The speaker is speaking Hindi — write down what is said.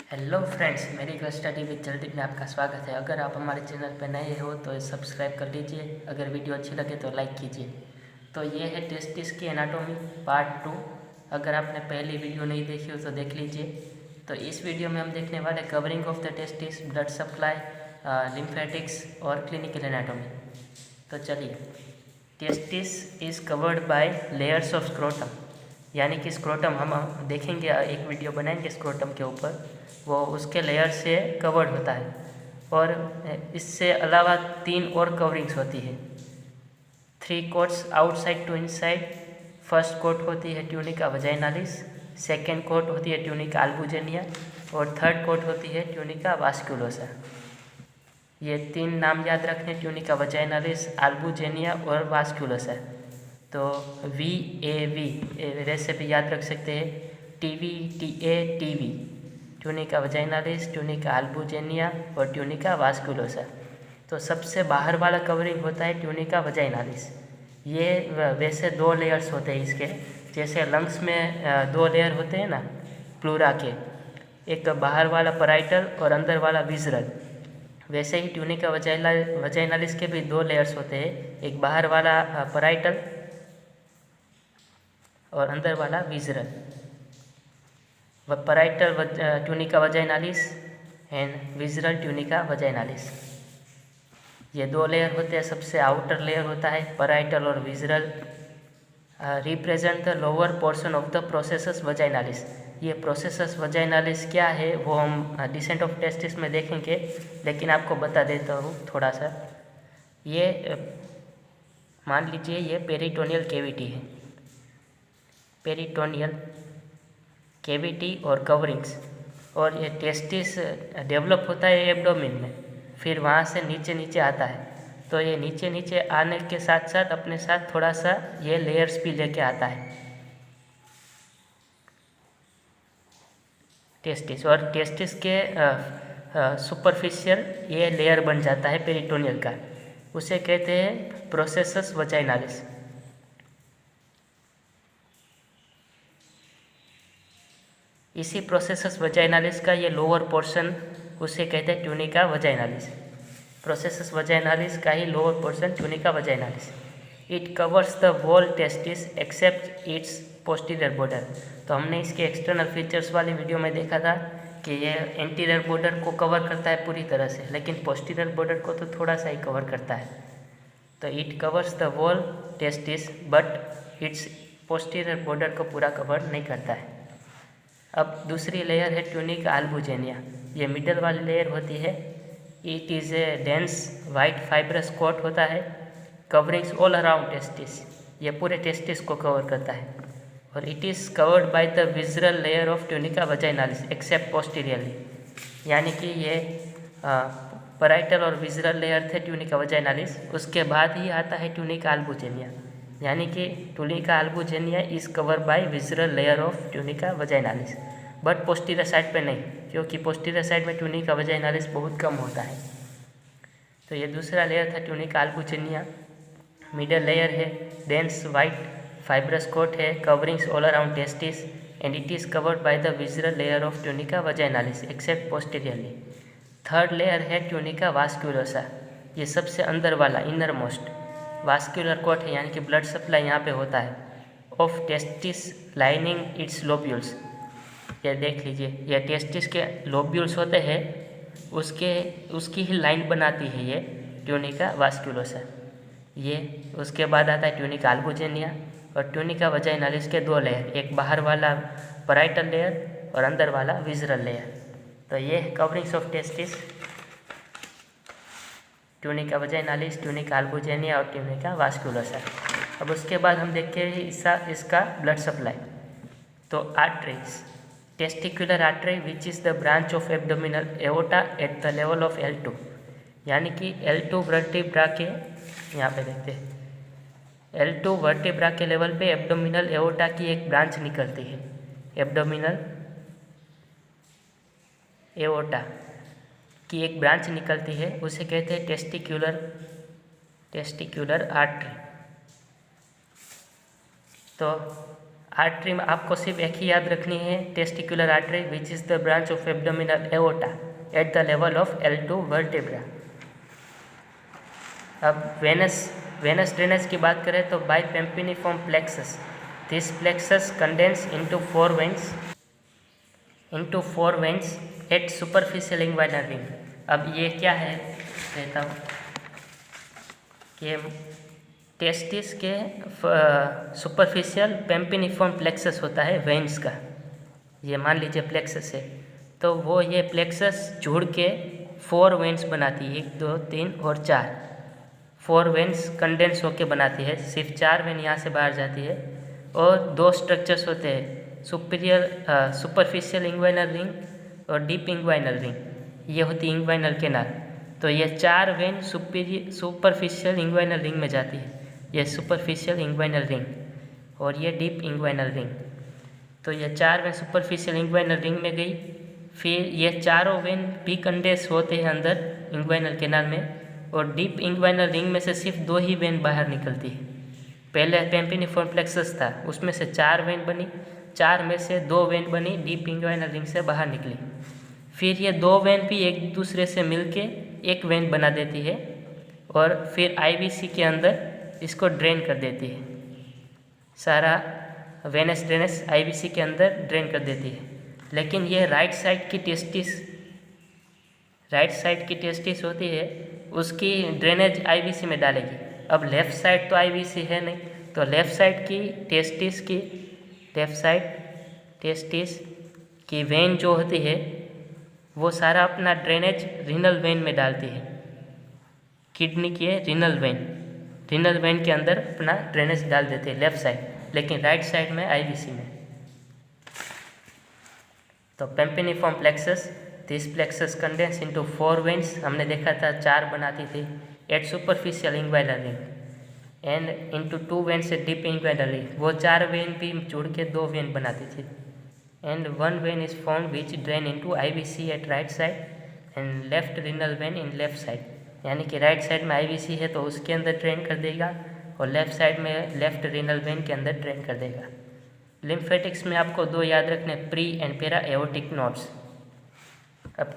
हेलो फ्रेंड्स, मेरी क्लास स्टडी विद जल्दी में आपका स्वागत है। अगर आप हमारे चैनल पर नए हो तो सब्सक्राइब कर लीजिए। अगर वीडियो अच्छी लगे तो लाइक कीजिए। तो ये है टेस्टिस की एनाटॉमी पार्ट 2। अगर आपने पहली वीडियो नहीं देखी हो तो देख लीजिए। तो इस वीडियो में हम देखने वाले covering of the testis, blood supply, lymphatics और क्लिनिकल एनाटॉमी। तो चलिए, testis is covered by layers of scrotum, यानी कि स्क्रोटम हम देखेंगे, एक वीडियो बनाएंगे स्क्रोटम के ऊपर, वो उसके लेयर से कवर्ड होता है। और इससे अलावा 3 और कवरिंग्स होती है। 3 coats outside to inside. First coat होती है ट्यूनिका वजाइनालिस, सेकेंड कोट होती है ट्यूनिका अल्बुजिनिया और थर्ड कोट होती है ट्यूनिका वास्कुलोसा। ये 3 नाम याद रखने, ट्यूनिका वजाइनालिस, अल्बुजिनिया और वास्कुलोसा। तो VAV वैसे भी याद रख सकते हैं, TV TA TV, tunica vaginalis, tunica albuginea और ट्यूनिका वास्कुलोसा। तो सबसे बाहर वाला कवरिंग होता है ट्यूनिका वजाइनालिस। ये वैसे 2 लेयर्स होते हैं इसके, जैसे लंग्स में 2 लेयर होते हैं ना प्लूरा के, एक बाहर वाला पराइटल और अंदर वाला विजरल। वैसे ही ट्यूनिका वजाइनालिस के भी 2 लेयर्स होते हैं, एक बाहर वाला पराइटल और अंदर वाला visceral. Parietal tunica vaginalis and visceral tunica vaginalis, ये 2 लेयर होते हैं। सबसे आउटर लेयर होता है पराइटल और visceral, represent the lower portion of the processus vaginalis. ये प्रोसेसस वजाइनालिस क्या है वो हम डिसेंट ऑफ टेस्टिस में देखेंगे, लेकिन आपको बता देता हूँ थोड़ा सा। ये मान लीजिए ये पेरिटोनियल कैविटी है, पेरिटोनियल कैविटी और कवरिंग्स, और ये टेस्टिस डेवलप होता है एब्डोमेन में, फिर वहाँ से नीचे नीचे आता है। तो ये नीचे नीचे आने के साथ साथ अपने साथ थोड़ा सा ये लेयर्स भी लेके आता है टेस्टिस, और टेस्टिस के सुपरफिशियल ये लेयर बन जाता है पेरिटोनियल का, उसे कहते हैं प्रोसेसस वजाइनालिस। इसी प्रोसेसस वजाइनालिस का ये लोअर पोर्शन, उसे कहते हैं ट्यूनिका वजाइनालिस। प्रोसेसस वजाइनालिस का ही lower portion tunica vaginalis. It covers the whole testis except its posterior border. तो हमने इसके एक्सटर्नल फीचर्स वाली वीडियो में देखा था कि ये एंटीरियर बॉर्डर को कवर करता है पूरी तरह से, लेकिन पोस्टीरियर बॉर्डर को तो थोड़ा सा ही कवर करता है। तो it covers the whole testis but its posterior border को पूरा कवर नहीं करता है। अब दूसरी लेयर है ट्यूनिका अल्बुजिनिया। ये मिडल वाली लेयर होती है। It is a dense white fibrous coat होता है, कवरिंग्स ऑल अराउंड टेस्टिस। ये पूरे टेस्टिस को कवर करता है। और it is covered by the visceral layer of tunica vaginalis except posteriorly, यानी कि ये पराइटल और विजरल लेयर थे ट्यूनिका वजाइनालिस, उसके बाद ही आता है ट्यूनिका अल्बुजिनिया, यानी कि tunica albuginea is cover by visceral layer of tunica vaginalis, but posterior side पे नहीं, क्योंकि पोस्टीरियर साइड में ट्यूनिका वजाइनालिस बहुत कम होता है। तो ये दूसरा लेयर था ट्यूनिका अल्बुजिनिया। मिडल लेयर है डेंस वाइट फाइब्रस कोट है, coverings all around testis and it is covered by the visceral layer of tunica vaginalis except posteriorly. Third layer है ट्यूनिका वास्कुलोसा। ये सबसे अंदर वाला इनर मोस्ट वास्कुलर कोट है, यानी कि ब्लड सप्लाई यहाँ पे होता है, of testis lining it's lobules. ये देख लीजिए, ये टेस्टिस के लोब्यूल्स होते हैं, उसकी ही लाइन बनाती है ये ट्यूनिका वास्कुलोसा। ये उसके बाद आता है ट्यूनिका अल्बुजिनिया और ट्यूनिका वजाइनालिस के 2 लेयर, एक बाहर वाला पराइटल लेयर और अंदर वाला विजरल लेयर। तो ये coverings of testis, tunica vaginalis, tunica albuginea और ट्यूनिका वास्कुलोसा। अब उसके बाद हम देखते हैं इसका ब्लड सप्लाई। तो arteries, testicular artery which is the branch of abdominal aorta at the level of L2, यानी कि L2 वर्टिब्रा के, यहाँ पे देखते हैं L2 वर्टिब्रा के लेवल पे एब्डोमिनल एओर्टा की एक ब्रांच निकलती है। एब्डोमिनल एओर्टा की एक ब्रांच निकलती है, उसे कहते हैं टेस्टिकुलर आर्टरी। तो आर्टरी में आपको सिर्फ एक ही याद रखनी है, testicular artery which is the branch of abdominal aorta at the level of L2 vertebra. अब वेनस ड्रेनेज की बात करें तो by pampiniform plexus, this plexus condense into four veins at superficial inguinal ring. अब ये क्या है कहता हूँ कि टेस्टिस के सुपरफिशियल पेम्पिनिफॉर्म प्लेक्सस होता है वेन्स का, ये मान लीजिए प्लेक्सस है, तो वो ये प्लेक्सस जुड़ के 4 वेन्स बनाती है, 1 2 3 और 4, 4 वेन्स कंडेंस होके बनाती है। सिर्फ 4 वेन यहाँ से बाहर जाती है और 2 स्ट्रक्चर्स होते हैं, सुपरफिशियल इंग्वाइनल रिंग और डीप इंग्वाइनल रिंग, ये होती है इंग्वाइनल कैनाल। तो ये 4 वेन सुपरफिशियल इंग्वाइनल रिंग में जाती है, ये सुपरफिशियल इंग्वाइनल रिंग और ये डीप इंग्वाइनल रिंग। तो ये 4 वेन सुपरफिशियल इंग्वाइनल रिंग में गई, फिर ये चारों वेन भी कंडेंस होते हैं अंदर इंग्वाइनल कैनाल में, और डीप इंग्वाइनल रिंग में से सिर्फ 2 ही वेन बाहर निकलती है। पहले पेम्पिनिफॉर्म प्लेक्सस था, उसमें से 4 वेन बनी, 4 में से 2 वेन बनी डीप इंग्वाइनल रिंग से बाहर निकली। फिर ये 2 वेन भी एक दूसरे से मिलके एक वेन बना देती है और फिर आईवीसी के अंदर इसको ड्रेन कर देती है, सारा वेनस ड्रेनेज आईवीसी के अंदर ड्रेन कर देती है। लेकिन ये राइट साइड की टेस्टिस होती है, उसकी ड्रेनेज आईवीसी में डालेगी। अब लेफ़्ट साइड तो आईवीसी है नहीं, तो लेफ़्ट साइड टेस्टिस की वेन जो होती है वो सारा अपना ड्रेनेज रीनल वेन में डालती है, किडनी के रीनल वेन के अंदर अपना ड्रेनेज डाल देते हैं लेफ़्ट साइड, लेकिन राइट साइड में आईवीसी में। तो pampiniform plexus, this plexus condense into 4 veins, हमने देखा था 4 बनाती थी at superficial inguinal ring and into 2 veins at deep inguinal ring, वो 4 वेन भी जुड़ के 2 वेन बनाती थी। And 1 vein is found which drain into IVC at right side and left renal vein in left side, यानी कि राइट साइड में आईवीसी है तो उसके अंदर ड्रेन कर देगा और लेफ़्ट साइड में लेफ्ट रीनल वेन के अंदर ड्रेन कर देगा। लिम्फेटिक्स में आपको 2 याद रखने, प्री एंड पेरा एओर्टिक नोड्स। अब